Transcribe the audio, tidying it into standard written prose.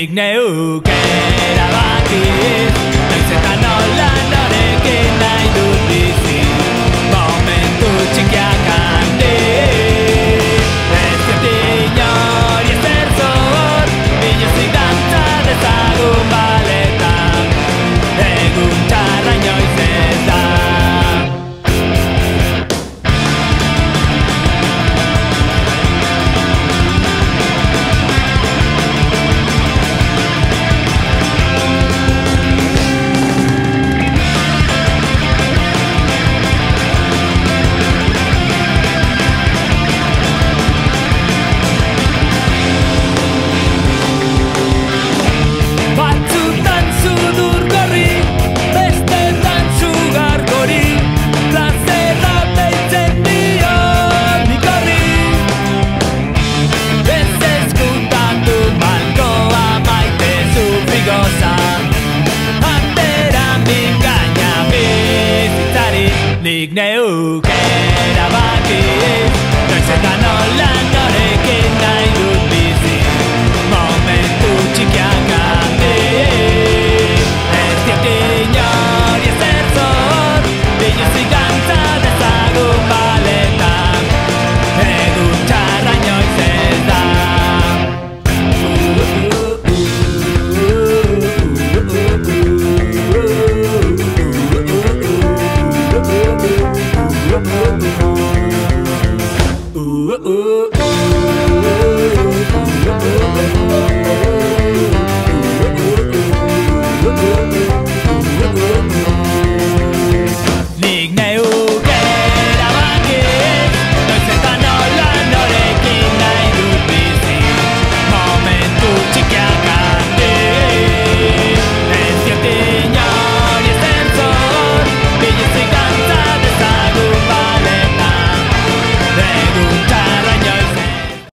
Nik neuke erabakiz, noiz eta nola norekin nahi dut bizi, momentu txikiak handik. Ez diot inori ezer zor, biluzik dantza dezagun baletan, egun txarra inoiz ez da. Nik neuke erabakiz, noiz eta nola norekin nahi dut bizi, momentu txikiak handik. Ez diot inori ezer zor, biluzik dantza dezagun baletan, egun txarra inoiz ez da. Nik neuke